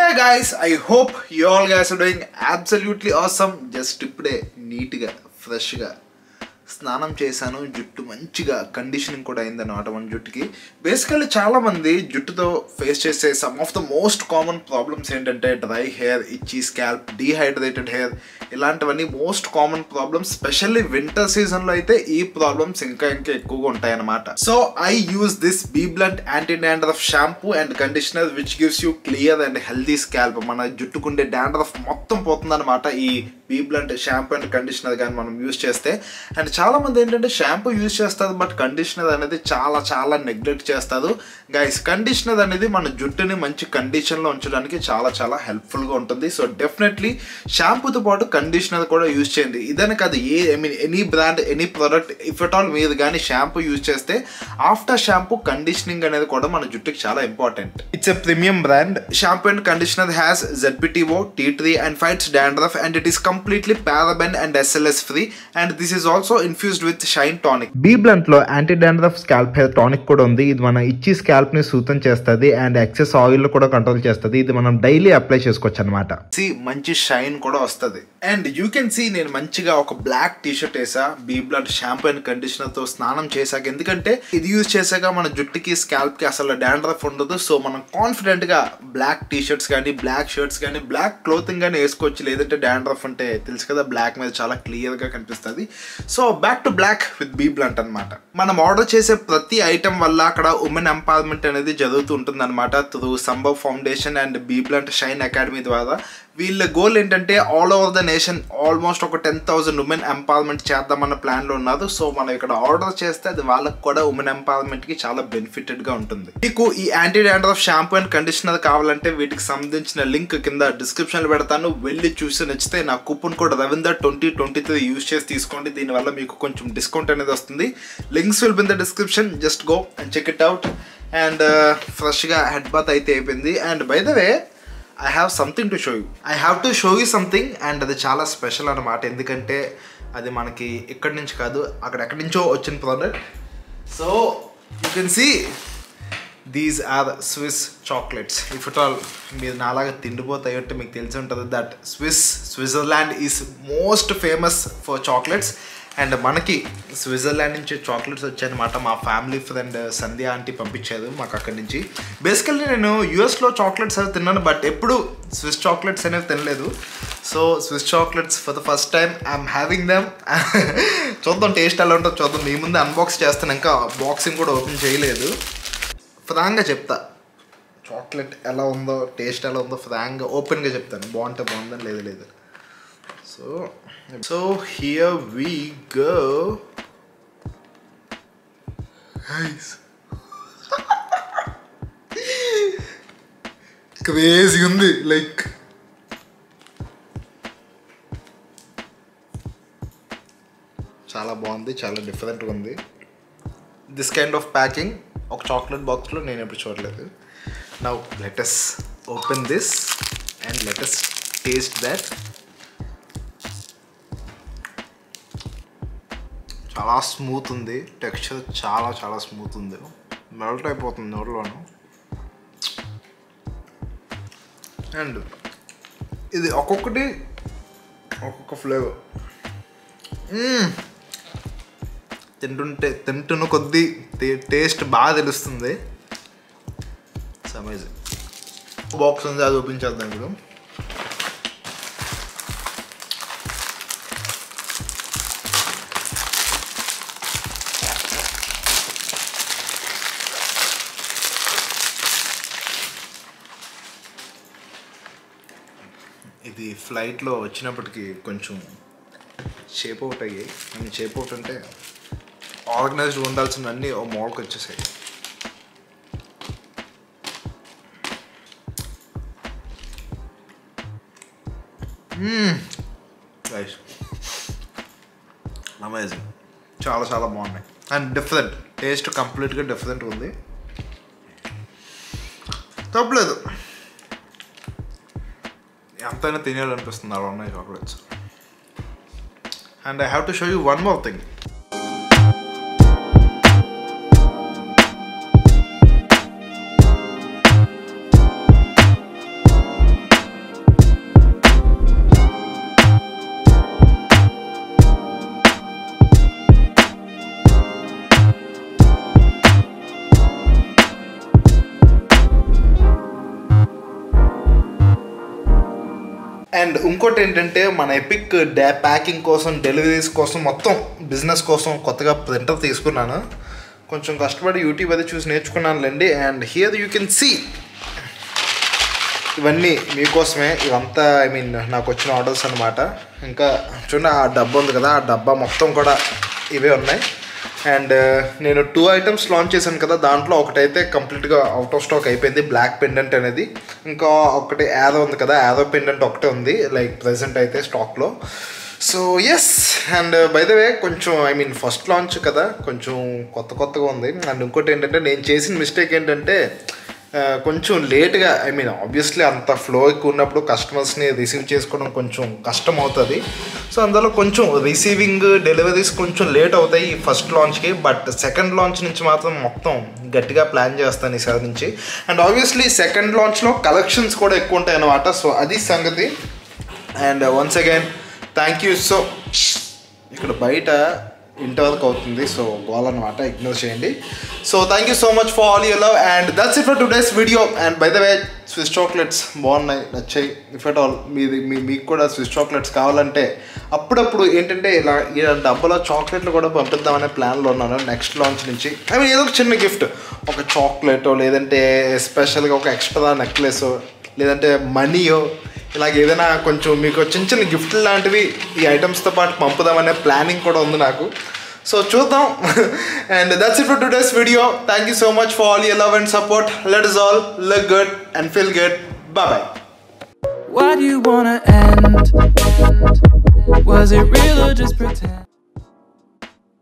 Hey guys, I hope you all guys are doing absolutely awesome. Just ఇప్పుడే నీట్గా ఫ్రెష్గా స్నానం చేశాను. జుట్టు మంచిగా కండిషనింగ్ కూడా అయిందన్నమాట మన జుట్టుకి. బేసికల్లీ చాలామంది జుట్టుతో ఫేస్ చేసే some of the most common problems ఏంటంటే dry hair, itchy scalp, dehydrated hair, ఇలాంటివన్నీ most common problems. Specially winter సీజన్లో అయితే ఈ ప్రాబ్లమ్స్ ఇంకా ఎక్కువగా ఉంటాయన్నమాట. So I use this Be Blunt anti dandruff shampoo and conditioner which gives you clear and healthy scalp. మన జుట్టుకుండే డాండ్రఫ్ మొత్తం పోతుందన్నమాట ఈ Be blunt shampoo and conditioner కానీ మనం యూజ్ చేస్తే. అండ్ చాలామంది ఏంటంటే షాంపూ యూజ్ చేస్తారు బట్ కండిషనర్ అనేది చాలా నెగ్లెక్ట్ చేస్తారు. గైస్, కండిషనర్ అనేది మన జుట్టుని మంచి కండిషన్లో ఉంచడానికి చాలా హెల్ప్ఫుల్గా ఉంటుంది. సో డెఫినెట్లీ షాంపూతో పాటు కండిషనర్ కూడా యూజ్ చేయండి. ఇదని కాదు, any brand, any product, if at all మీరు కానీ షాంపూ యూజ్ చేస్తే ఆఫ్టర్ షాంపూ కండిషనింగ్ అనేది కూడా మన జుట్టుకి చాలా important. It's a premium brand. Shampoo and conditioner has ZPTO, tea tree and fights dandruff and it is completely paraben and SLS free, and this is also infused with shine tonic. Be Blunt లో anti dandruff scalp hair tonic కూడా ఉంది. ఇది మన itchy scalp ని సూతం చేస్తుంది and excess oil కూడా control చేస్తుంది. ఇది మనం డైలీ అప్లై చేసుకోవచ్చు అనమాట. మంచి షైన్ కూడా వస్తుంది. అండ్ యూ కెన్ సీ నేను మంచిగా ఒక బ్లాక్ టీ షర్ట్ వేసా be blunt shampoo and conditioner తో స్నానం చేశాక. ఎందుకంటే ఇది యూజ్ చేశాక మన జుట్టుకి స్కాల్ప్ కి అసలు డాండ్రఫ్ ఉండదు. సో మనం కాన్ఫిడెంట్ గా బ్లాక్ టీ షర్ట్స్ కానీ, బ్లాక్ షర్ట్స్ కానీ, బ్లాక్ క్లోతింగ్ కానీ వేసుకోవచ్చు. లేదంటే డాండ్రఫ్ అంటే తెలుసు కదా, బ్లాక్ మీద చాలా క్లియర్ గా కనిపిస్తుంది. So back to black with be blunt అనమాట. మనం ఆర్డర్ చేసే ప్రతి ఐటమ్ వల్ల అక్కడ ఉమెన్ ఎంపవర్మెంట్ అనేది జరుగుతూ ఉంటుంది అనమాట. Through Sambhav foundation and Be Blunt shine academy ద్వారా. వీళ్ళ గోల్ ఏంటంటే all over the nation almost ఒక 10,000 ఉమెన్ ఎంపవర్మెంట్ చేద్దామన్న ప్లాన్లో ఉన్నారు. సో మనం ఇక్కడ ఆర్డర్ చేస్తే అది వాళ్ళకు కూడా ఉమెన్ ఎంపవర్మెంట్కి చాలా బెనిఫిటెడ్గా ఉంటుంది. మీకు ఈ anti dandruff shampoo and conditioner కావాలంటే వీటికి సంబంధించిన లింక్ కింద డిస్క్రిప్షన్లో పెడతాను. వెళ్ళి చూసి నచ్చితే నా కూపన్ కోడ్ రవీందర్ 2023 యూజ్ చేసి తీసుకోండి. దీనివల్ల మీకు కొంచెం డిస్కౌంట్ అనేది వస్తుంది. Links will be in the description. Just go and check it out. And ఫ్రెష్గా హెడ్ బాత్ అయితే అయిపోయింది. And by the way, I have something to show you. I have to show you something, and అది చాలా special అన్నమాట. ఎందుకంటే అది మనకి ఇక్కడి నుంచి కాదు, అక్కడెక్కడి నుంచో వచ్చిన product. So you can see these are Swiss chocolates. If it all మీరు నాలాగా తిండిపోతాయి అంటే మీకు తెలిసి ఉంటుంది that Switzerland is most famous for chocolates. And మనకి స్విట్జర్లాండ్ నుంచి చాక్లెట్స్ వచ్చాయన్నమాట. మా ఫ్యామిలీ ఫ్రెండ్ సంధ్య ఆంటీ పంపించారు మాకు అక్కడి నుంచి. బేసికల్లీ నేను యూఎస్లో చాక్లెట్స్ అవి తిన్నాను బట్ ఎప్పుడు స్విస్ చాక్లెట్స్ అనేవి తినలేదు. So Swiss chocolates for the first time I'm having them. చూద్దాం టేస్ట్ ఎలా ఉంటుందో చూద్దాం. మీ ముందు అన్బాక్స్ చేస్తాను, ఇంకా బాక్సింగ్ కూడా ఓపెన్ చేయలేదు. ఫ్రాంక్గా చెప్తా చాక్లెట్ ఎలా ఉందో, టేస్ట్ ఎలా ఉందో ఫ్రాంక్గా ఓపెన్గా చెప్తాను. బాగుందని లేదు. So here we go, guys. Crazy undi, like చాలా బాగుంది, చాలా డిఫరెంట్గా ఉంది. దిస్ కైండ్ ఆఫ్ ప్యాకింగ్ ఒక చాక్లెట్ బాక్స్లో నేను ఎప్పుడు చూడలేదు. Now let us open this and let us taste that. చాలా స్మూత్ ఉంది, టెక్స్చర్ చాలా స్మూత్ ఉంది, మెల్ట్ అయిపోతుంది నోట్లోను. అండ్ ఇది ఒక్కొక్కటి ఒక్కొక్క ఫ్లేవర్. తింటున్న కొద్దీ టేస్ట్ బాగా తెలుస్తుంది. అమేజింగ్. బాక్స్ ఉంది, అది ఓపెన్ ఇప్పుడు. ఇది ఫ్లైట్లో వచ్చినప్పటికీ కొంచెం షేప్ అవుట్ అయ్యాయి. అండ్ షేప్ అవుట్ అంటే ఆర్గనైజ్డ్ ఉండాల్సిన అన్నీ ఓ మోడల్కి వచ్చేసాయి. అమేజింగ్, చాలా బాగున్నాయి. అండ్ డిఫరెంట్ టేస్ట్, కంప్లీట్గా డిఫరెంట్ ఉంది. తప్పలేదు, ఎంతైనా తినేయాలనిపిస్తుంది అలా ఉన్నాయి chocolates. And I have to show you one more thing. And ఇంకోటి ఏంటంటే మన ఎపిక్ ప్యాకింగ్ కోసం, డెలివరీస్ కోసం, మొత్తం బిజినెస్ కోసం కొత్తగా ప్రింటర్ తీసుకున్నాను. కొంచెం కష్టపడి యూట్యూబ్ అది చూసి నేర్చుకున్నానులేండి. And here you can see, ఇవన్నీ మీకోసమే. ఇవంతా నాకు వచ్చిన ఆర్డర్స్ అనమాట. ఇంకా చూడండి ఆ డబ్బా ఉంది కదా, ఆ డబ్బా మొత్తం కూడా ఇవే ఉన్నాయి. అండ్ నేను 2 ఐటమ్స్ లాంచ్ చేశాను కదా, దాంట్లో ఒకటైతే కంప్లీట్గా అవుట్ ఆఫ్ స్టాక్ అయిపోయింది, బ్లాక్ పెండెంట్ అనేది. ఇంకా ఒకటి యాదో ఉంది కదా, యాదో పెండెంట్ ఒకటే ఉంది లైక్ ప్రెజెంట్ అయితే స్టాక్లో. So yes, and by the way కొంచెం ఫస్ట్ లాంచ్ కదా, కొంచెం కొత్తగా ఉంది. అండ్ ఇంకోటి ఏంటంటే నేను చేసిన మిస్టేక్ ఏంటంటే కొంచెం లేట్గా, ఆబ్వియస్లీ అంత ఫ్లో ఎక్కువ ఉన్నప్పుడు కస్టమర్స్ని రిసీవ్ చేసుకోవడం కొంచెం కష్టం అవుతుంది. సో అందులో కొంచెం రిసీవింగ్, డెలివరీస్ కొంచెం లేట్ అవుతాయి ఈ ఫస్ట్ లాంచ్కి. బట్ సెకండ్ లాంచ్ నుంచి మాత్రం మొత్తం గట్టిగా ప్లాన్ చేస్తాను ఈసారి నుంచి. అండ్ ఆబ్వియస్లీ సెకండ్ లాంచ్లో కలెక్షన్స్ కూడా ఎక్కువ ఉంటాయి అన్నమాట. సో అది సంగతి. And once again thank you. So ఇక్కడ బయట ఇంతవరకు అవుతుంది, సో గోల్ అనమాట, ఇగ్నోర్ చేయండి. So thank you so much for all your love. And that's it for today's video. And by the way Swiss chocolates బాగున్నాయి, నచ్చాయి. ఇఫ్ ఎట్ ఆల్ మీకు కూడా స్విస్ చాక్లెట్స్ కావాలంటే అప్పుడప్పుడు ఏంటంటే ఇలా డబ్బాలో చాక్లెట్లు కూడా పంపిద్దామనే ప్లాన్లో ఉన్నాను నెక్స్ట్ లాంచ్ నుంచి. ఏదో ఒక చిన్న గిఫ్ట్, ఒక చాక్లెటో, లేదంటే స్పెషల్గా ఒక ఎక్స్ట్రా నెక్లెసో, లేదంటే మనీయో, ఇలాగ ఏదైనా కొంచెం మీకు చిన్న గిఫ్ట్లు లాంటివి ఈ ఐటమ్స్తో పాటు పంపుదామనే ప్లానింగ్ కూడా ఉంది నాకు. సో చూద్దాం. And that's it for today's video. Thank you so much for all your love and support. Let us all look good and feel good. Bye bye. Why do you wanna end? Was it real or just pretend?